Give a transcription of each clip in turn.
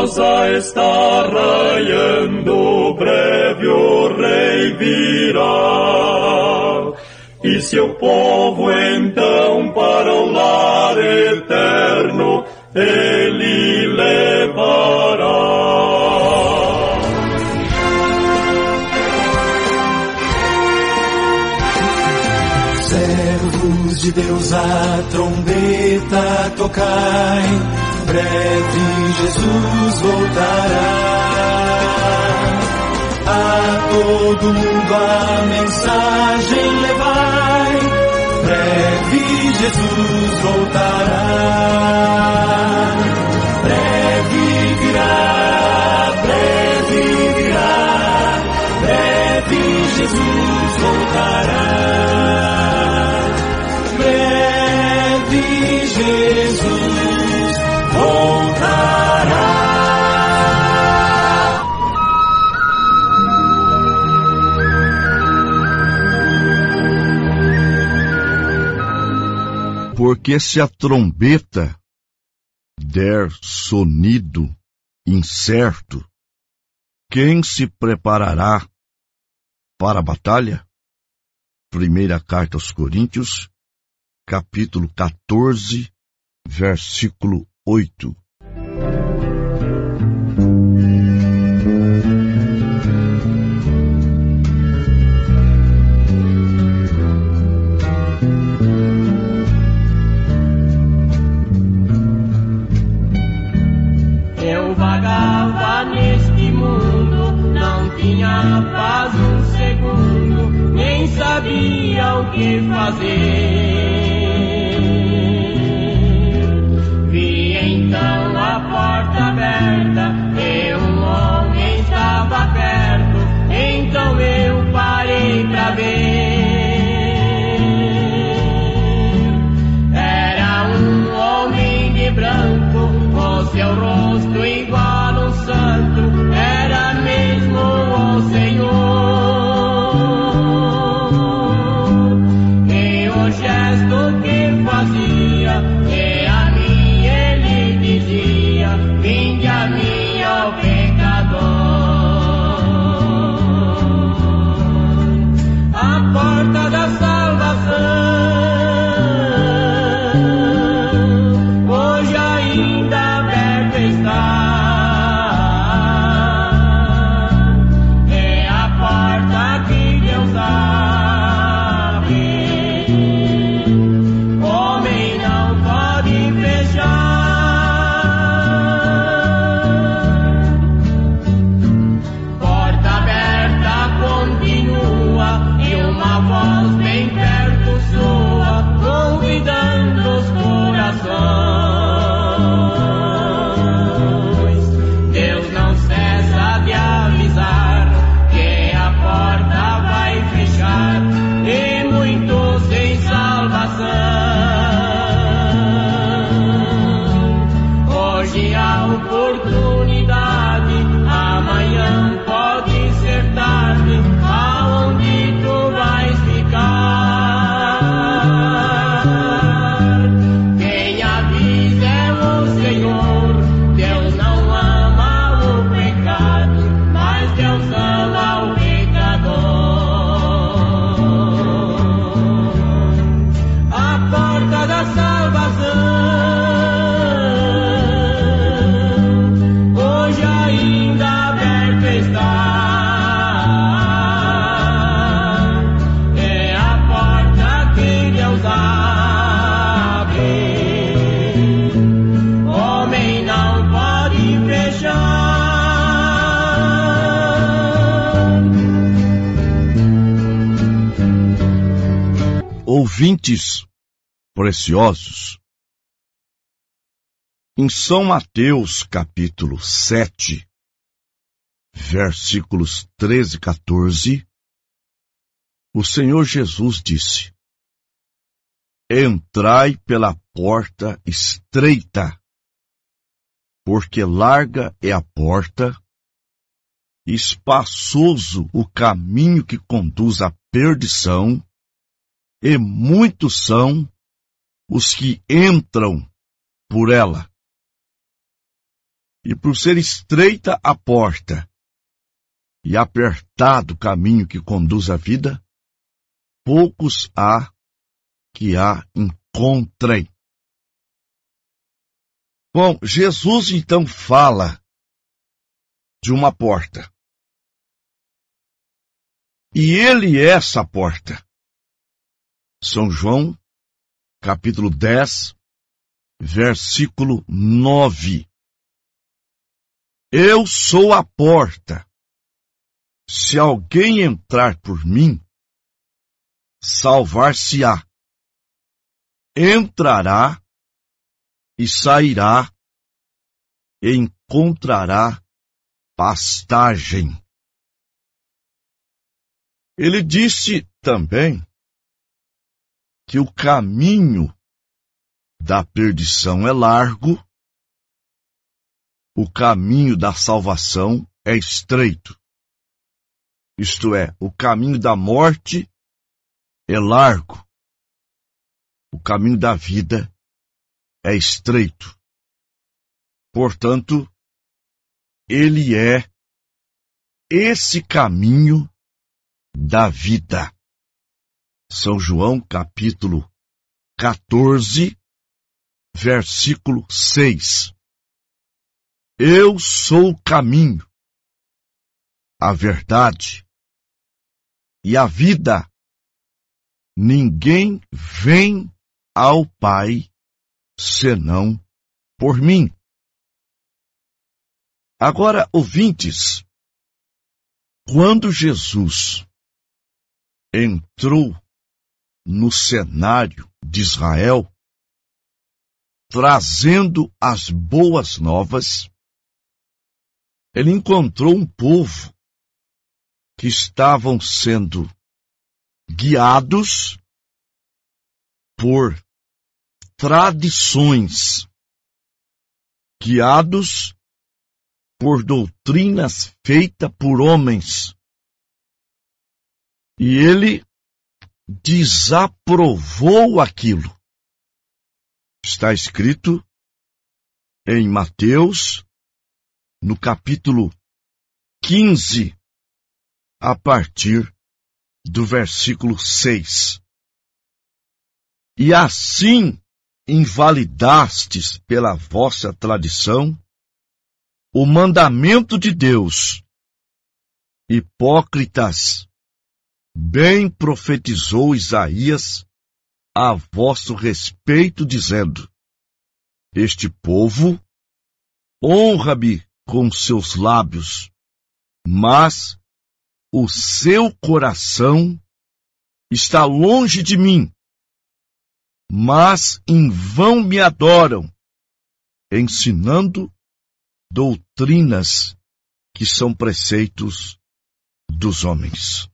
rosa está raiando, breve o rei virá. E seu povo então para o lar eterno ele levará. Servos de Deus, a trombeta tocai, breve Jesus voltará. A todo mundo a mensagem levai, breve Jesus voltará. Breve virá, breve virá, breve Jesus voltará. Breve Jesus voltará. Porque se a trombeta der sonido incerto, quem se preparará para a batalha? Primeira carta aos Coríntios, capítulo 14, versículo 8. Eu vagava neste mundo, não tinha paz um segundo, nem sabia o que fazer. Vi então a porta aberta e um homem estava perto, então eu parei pra ver. Era um homem de branco, com seu rosto igual um santo, era mesmo o Senhor. E o gesto que fazia, e a mim ele dizia: vinde a mim, ó pecador. A porta da salvação hoje ainda aberta está. É a porta que Deus abre, homem não pode fechar. Porta aberta continua e uma voz bem perto soa, convidando os corações. Deus não cessa de avisar que a porta vai fechar e muitos sem salvação. Hoje há oportunidade, amanhã pode ser tarde, aonde tu vais ficar. Quem avisa é o Senhor, Deus não ama o pecado, mas Deus ama o pecador. A porta da salvação hoje ainda aberta está. É a porta que Deus abre, homem não pode fechar. Ouvintes preciosos, em São Mateus, capítulo 7, versículos 13 e 14, o Senhor Jesus disse: entrai pela porta estreita, porque larga é a porta, espaçoso o caminho que conduz à perdição, e muitos são os que entram por ela. E por ser estreita a porta e apertado o caminho que conduz à vida, poucos há que a encontrem. Bom, Jesus então fala de uma porta. E ele é essa porta. São João, capítulo 10, versículo 9. Eu sou a porta. Se alguém entrar por mim, salvar-se-á. Entrará e sairá e encontrará pastagem. Ele disse também que o caminho da perdição é largo, o caminho da salvação é estreito. Isto é, o caminho da morte é largo, o caminho da vida é estreito. Portanto, ele é esse caminho da vida. São João, capítulo 14, versículo 6. Eu sou o caminho, a verdade e a vida. Ninguém vem ao Pai senão por mim. Agora, ouvintes, quando Jesus entrou no cenário de Israel, trazendo as boas novas, ele encontrou um povo que estavam sendo guiados por tradições, guiados por doutrinas feitas por homens. E ele desaprovou aquilo. Está escrito em Mateus, no capítulo 15, a partir do versículo 6. E assim invalidastes pela vossa tradição o mandamento de Deus. Hipócritas, bem profetizou Isaías a vosso respeito, dizendo: este povo honra-me com seus lábios, mas o seu coração está longe de mim, mas em vão me adoram, ensinando doutrinas que são preceitos dos homens.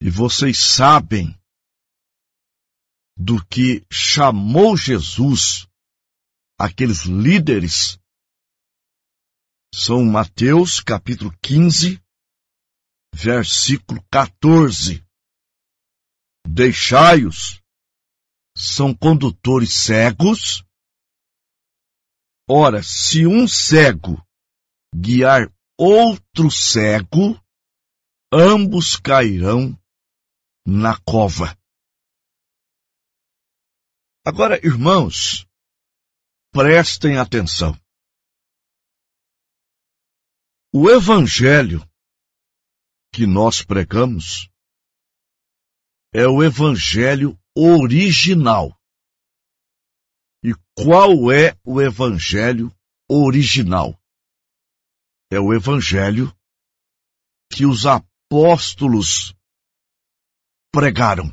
E vocês sabem do que chamou Jesus aqueles líderes. São Mateus capítulo 15, versículo 14. Deixai-os, são condutores cegos. Ora, se um cego guiar outro cego, ambos cairão na cova. Agora, irmãos, prestem atenção. O evangelho que nós pregamos é o evangelho original. E qual é o evangelho original? É o evangelho que os apóstolos pregaram.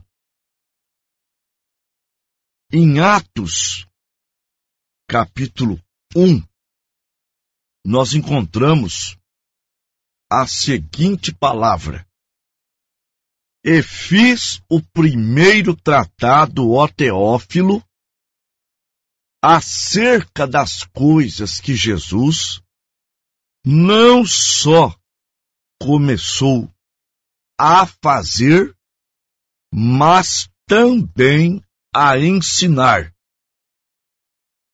Em Atos, capítulo 1, nós encontramos a seguinte palavra: e fiz o primeiro tratado, ó Teófilo, acerca das coisas que Jesus não só começou a fazer, mas também a ensinar,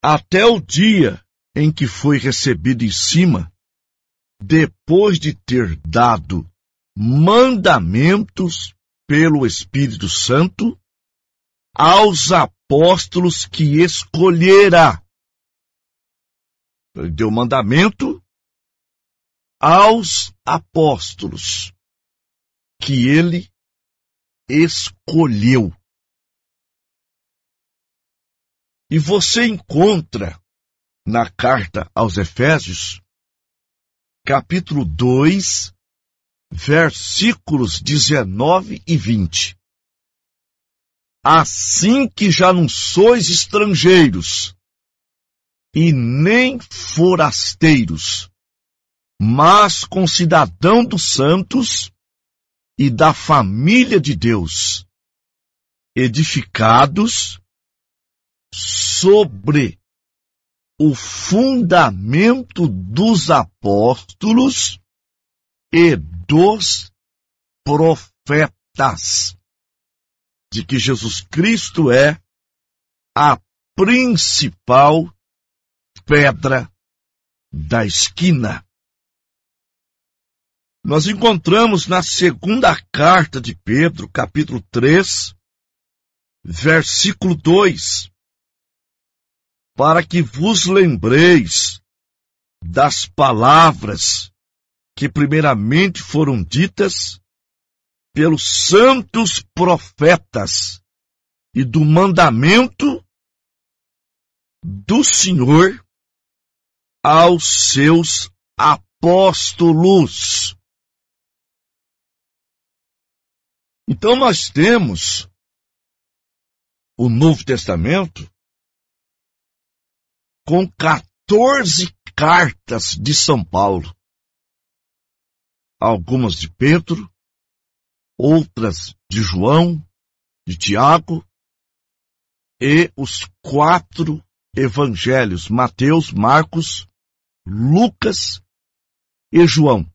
até o dia em que foi recebido em cima, depois de ter dado mandamentos pelo Espírito Santo aos apóstolos que escolhera. Ele deu mandamento aos apóstolos que ele escolheu. E você encontra na carta aos Efésios, capítulo 2, versículos 19 e 20. Assim que já não sois estrangeiros, e nem forasteiros, mas concidadão dos santos e da família de Deus, edificados sobre o fundamento dos apóstolos e dos profetas, de que Jesus Cristo é a principal pedra da esquina. Nós encontramos na segunda carta de Pedro, capítulo 3, versículo 2, para que vos lembreis das palavras que primeiramente foram ditas pelos santos profetas e do mandamento do Senhor aos seus apóstolos. Então nós temos o Novo Testamento com 14 cartas de São Paulo. Algumas de Pedro, outras de João, de Tiago, e os 4 evangelhos, Mateus, Marcos, Lucas e João.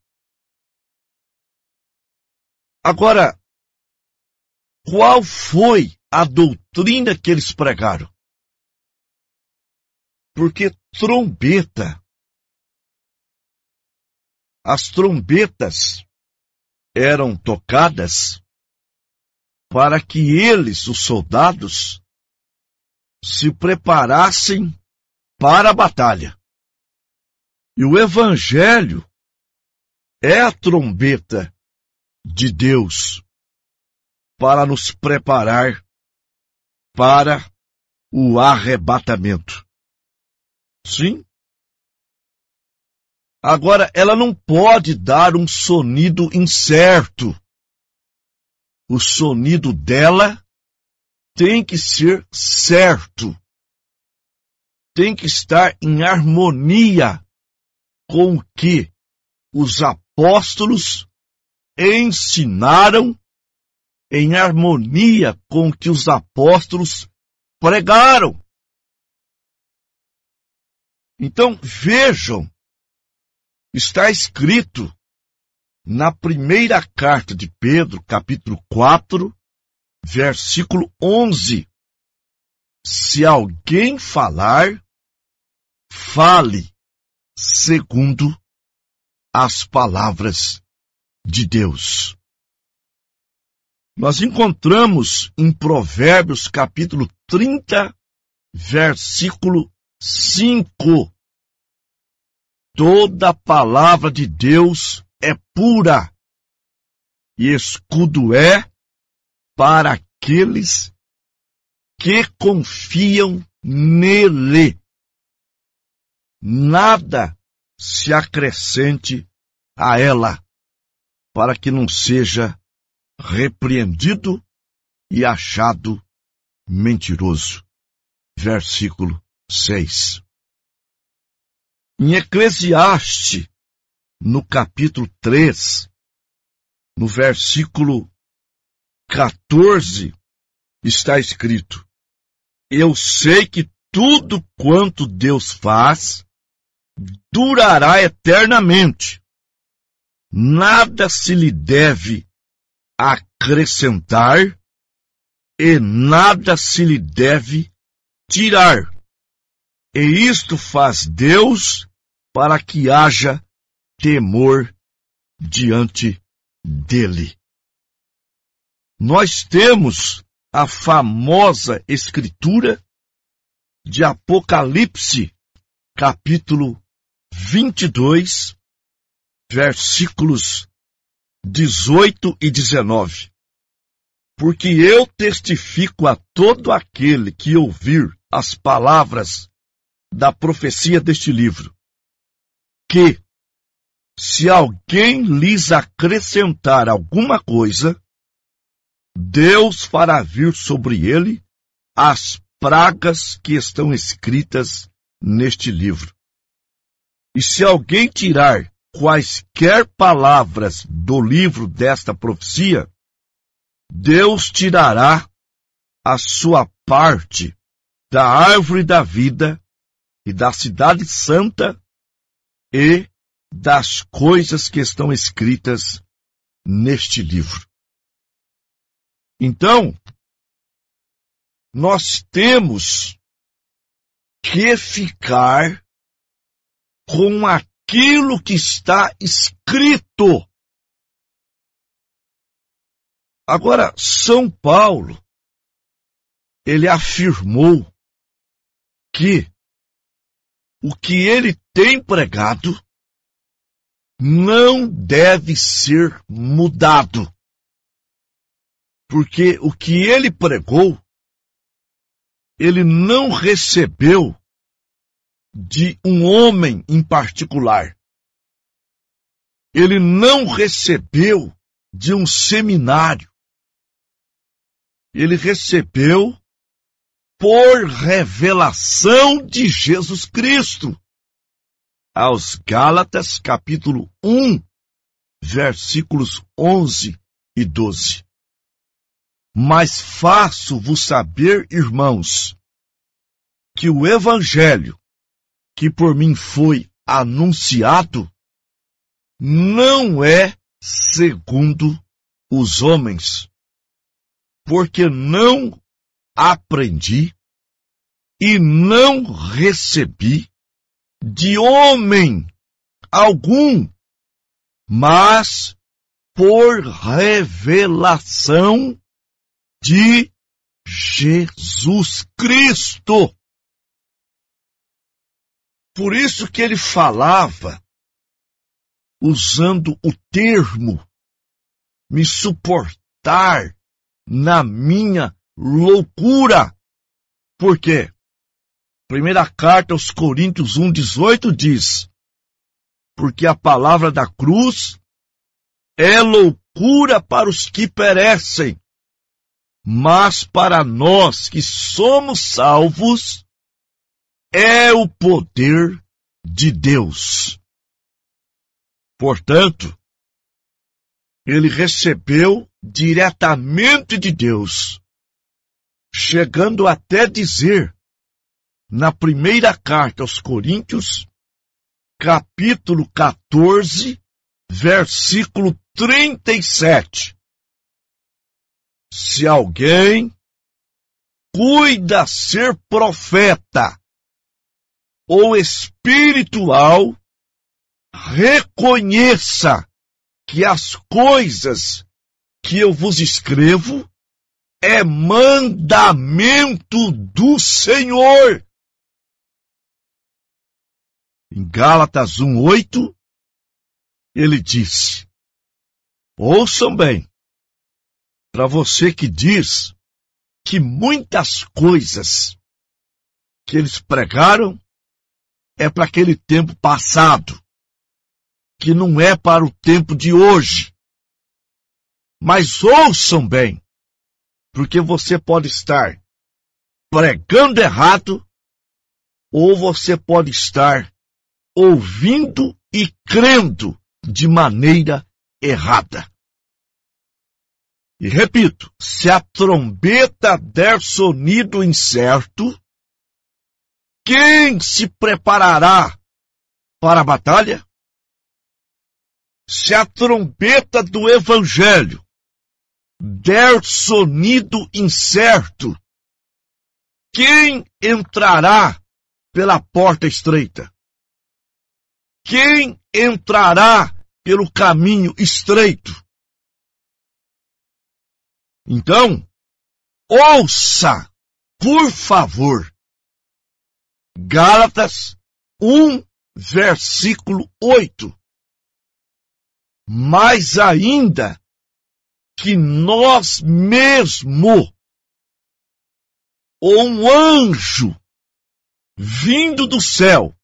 Agora, qual foi a doutrina que eles pregaram? Porque as trombetas eram tocadas para que eles, os soldados, se preparassem para a batalha. E o Evangelho é a trombeta de Deus para nos preparar para o arrebatamento. Sim. Agora, ela não pode dar um sonido incerto. O sonido dela tem que ser certo. Tem que estar em harmonia com o que os apóstolos ensinaram, em harmonia com o que os apóstolos pregaram. Então, vejam, está escrito na primeira carta de Pedro, capítulo 4, versículo 11. Se alguém falar, fale segundo as palavras de Deus. Nós encontramos em Provérbios, capítulo 30, versículo 5. Toda palavra de Deus é pura, e escudo é para aqueles que confiam nele. Nada se acrescente a ela, para que não seja repreendido e achado mentiroso. Versículo 6. Em Eclesiastes, no capítulo 3, no versículo 14, está escrito: eu sei que tudo quanto Deus faz durará eternamente. Nada se lhe deve acrescentar e nada se lhe deve tirar. E isto faz Deus para que haja temor diante dele. Nós temos a famosa escritura de Apocalipse, capítulo 22, versículos 18 e 19. Porque eu testifico a todo aquele que ouvir as palavras da profecia deste livro, que, se alguém lhes acrescentar alguma coisa, Deus fará vir sobre ele as pragas que estão escritas neste livro. E se alguém tirar quaisquer palavras do livro desta profecia, Deus tirará a sua parte da árvore da vida e da cidade santa e das coisas que estão escritas neste livro. Então, nós temos que ficar com aquilo que está escrito. Agora, São Paulo, ele afirmou que o que ele tem pregado não deve ser mudado. Porque o que ele pregou, ele não recebeu de um homem em particular. Ele não recebeu de um seminário. Ele recebeu por revelação de Jesus Cristo. Aos Gálatas, capítulo 1, versículos 11 e 12. Mas faço-vos saber, irmãos, que o evangelho que por mim foi anunciado não é segundo os homens, porque não aprendi e não recebi de homem algum, mas por revelação de Jesus Cristo. Por isso que ele falava, usando o termo, me suportar na minha loucura. Por quê? Primeira carta aos Coríntios 1,18 diz, porque a palavra da cruz é loucura para os que perecem, mas para nós que somos salvos, é o poder de Deus. Portanto, ele recebeu diretamente de Deus, chegando até dizer, na primeira carta aos Coríntios, capítulo 14, versículo 37. Se alguém cuida ser profeta ou espiritual, reconheça que as coisas que eu vos escrevo é mandamento do Senhor. Em Gálatas 1:8, ele disse, ouçam bem, para você que diz que muitas coisas que eles pregaram é para aquele tempo passado, que não é para o tempo de hoje. Mas ouçam bem, porque você pode estar pregando errado, ou você pode estar ouvindo e crendo de maneira errada. E repito, se a trombeta der sonido incerto, quem se preparará para a batalha? Se a trombeta do Evangelho der sonido incerto, quem entrará pela porta estreita? Quem entrará pelo caminho estreito? Então, ouça, por favor, Gálatas 1, versículo 8. Mais ainda que nós mesmo, ou um anjo vindo do céu,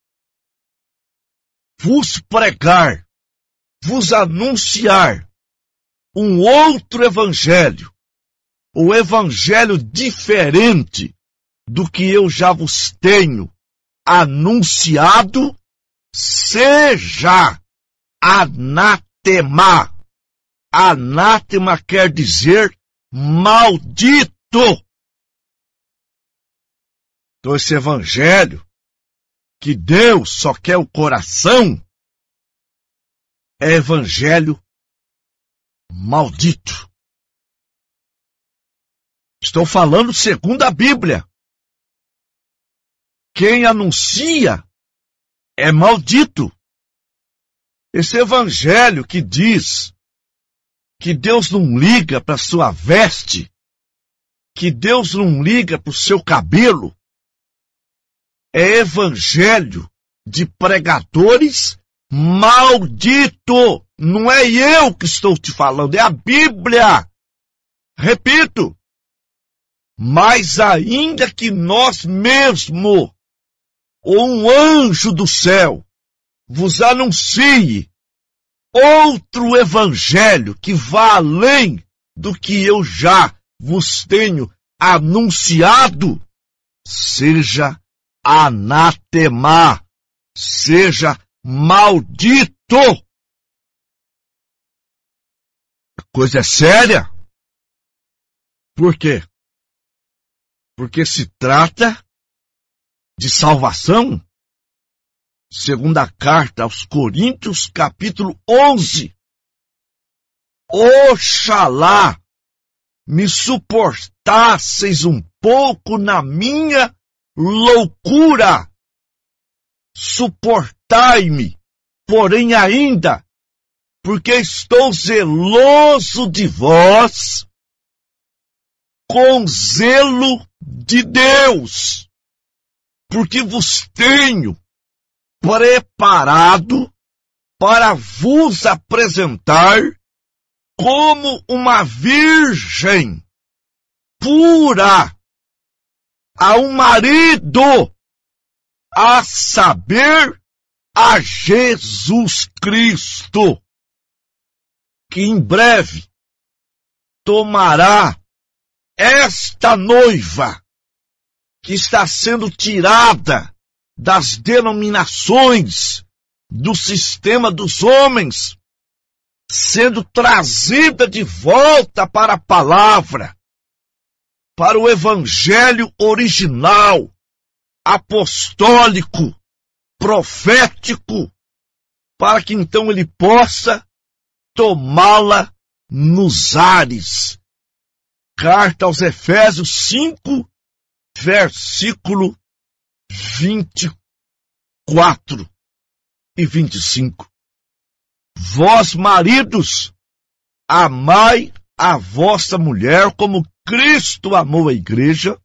vos pregar, vos anunciar um outro evangelho, o evangelho diferente do que eu já vos tenho anunciado, seja anátema. Anátema quer dizer maldito. Então esse evangelho que Deus só quer o coração é evangelho maldito. Estou falando segundo a Bíblia. Quem anuncia é maldito. Esse evangelho que diz que Deus não liga para sua veste, que Deus não liga para o seu cabelo, é evangelho de pregadores maldito. Não é eu que estou te falando, é a Bíblia. Repito, mas ainda que nós mesmo, ou um anjo do céu, vos anuncie outro evangelho que vá além do que eu já vos tenho anunciado, seja anátema, seja maldito. A coisa é séria. Por quê? Porque se trata de salvação. Segunda carta aos Coríntios, capítulo 11. Oxalá me suportasseis um pouco na minha loucura. Suportai-me, porém ainda, porque estou zeloso de vós, com zelo de Deus, porque vos tenho preparado para vos apresentar como uma virgem pura a um marido, a saber, a Jesus Cristo, que em breve tomará esta noiva que está sendo tirada das denominações do sistema dos homens, sendo trazida de volta para a palavra, para o evangelho original, apostólico, profético, para que então ele possa tomá-la nos ares. Carta aos Efésios 5, versículo 24 e 25. Vós, maridos, amai a vossa mulher como Cristo amou a igreja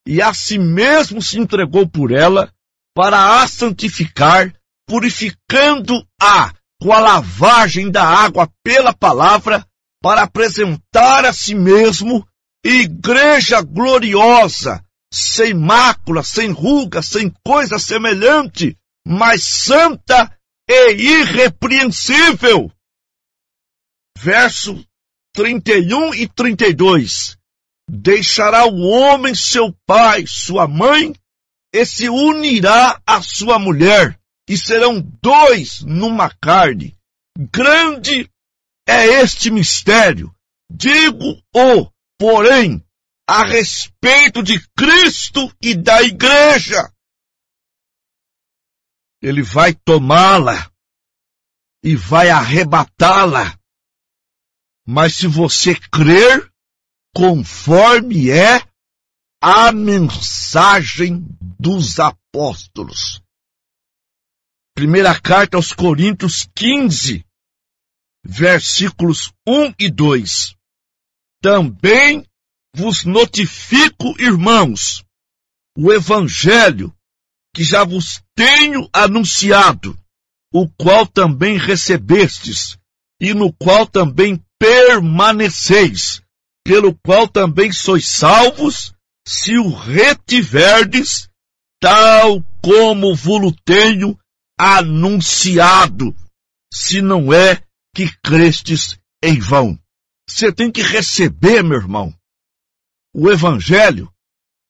e a si mesmo se entregou por ela para a santificar, purificando-a com a lavagem da água pela palavra, para apresentar a si mesmo igreja gloriosa, sem mácula, sem ruga, sem coisa semelhante, mas santa e irrepreensível. Verso 31 e 32. Deixará o homem seu pai, sua mãe, e se unirá à sua mulher, e serão dois numa carne. Grande é este mistério. Digo-o, porém, a respeito de Cristo e da igreja. Ele vai tomá-la e vai arrebatá-la. Mas se você crer, conforme é a mensagem dos apóstolos. Primeira carta aos Coríntios 15, versículos 1 e 2. Também vos notifico, irmãos, o evangelho que já vos tenho anunciado, o qual também recebestes, e no qual também permaneceis, pelo qual também sois salvos, se o retiverdes, tal como vos tenho anunciado, se não é que crestes em vão. Você tem que receber, meu irmão, o evangelho,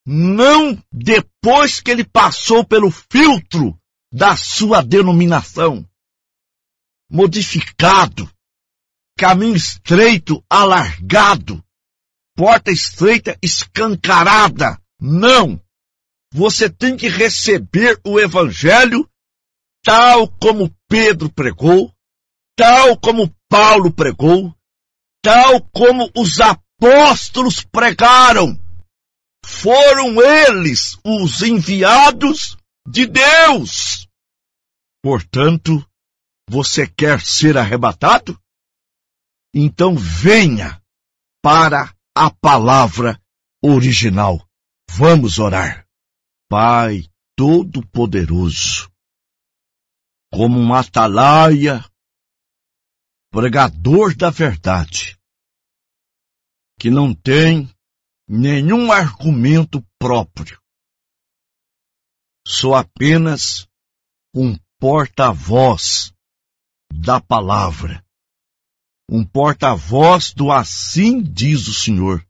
não depois que ele passou pelo filtro da sua denominação, modificado, caminho estreito, alargado, porta estreita, escancarada. Não! Você tem que receber o evangelho tal como Pedro pregou, tal como Paulo pregou, tal como os apóstolos pregaram. Foram eles os enviados de Deus. Portanto, você quer ser arrebatado? Então venha para a palavra original. Vamos orar. Pai Todo-Poderoso, como um atalaia, pregador da verdade, que não tem nenhum argumento próprio, sou apenas um porta-voz da palavra, um porta-voz do assim diz o Senhor.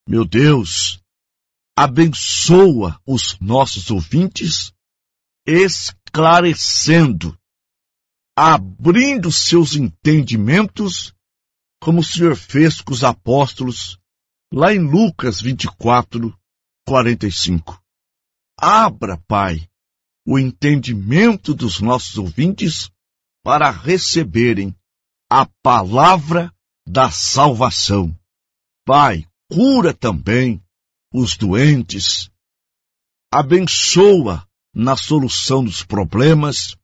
Meu Deus, abençoa os nossos ouvintes, esclarecendo, abrindo seus entendimentos, como o Senhor fez com os apóstolos, lá em Lucas 24, 45. Abra, Pai, o entendimento dos nossos ouvintes para receberem a palavra da salvação. Pai, cura também os doentes, abençoa na solução dos problemas,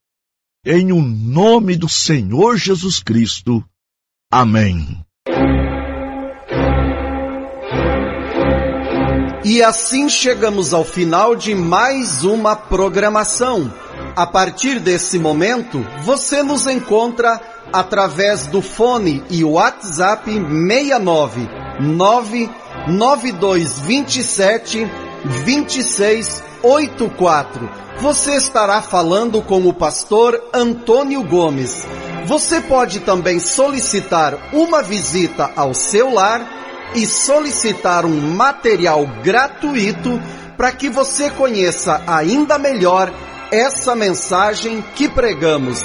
em o nome do Senhor Jesus Cristo. Amém. E assim chegamos ao final de mais uma programação. A partir desse momento, você nos encontra através do fone e WhatsApp 69 99227 2684. Você estará falando com o pastor Antônio Gomes. Você pode também solicitar uma visita ao seu lar e solicitar um material gratuito para que você conheça ainda melhor essa mensagem que pregamos.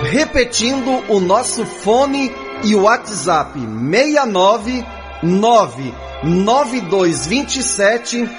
Repetindo o nosso fone e o WhatsApp 69 99227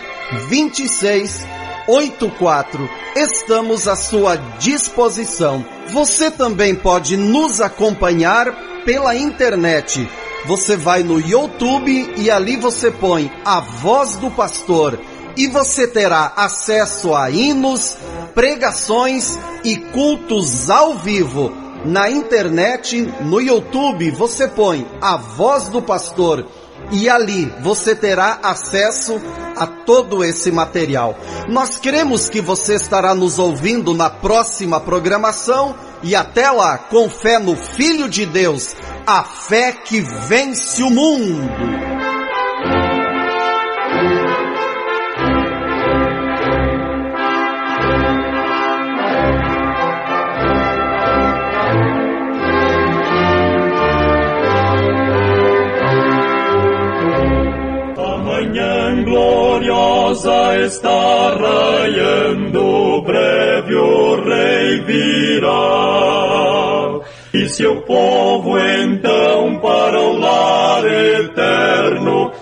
2684. Estamos à sua disposição. Você também pode nos acompanhar pela internet. Você vai no YouTube e ali você põe A Voz do Pastor e você terá acesso a hinos, pregações e cultos ao vivo. Na internet, no YouTube, você põe A Voz do Pastor e ali você terá acesso a todo esse material. Nós queremos que você estará nos ouvindo na próxima programação e até lá, com fé no Filho de Deus, a fé que vence o mundo. Amanhã gloriosa está raiando, breve o Rei virá. E seu povo então para o lar eterno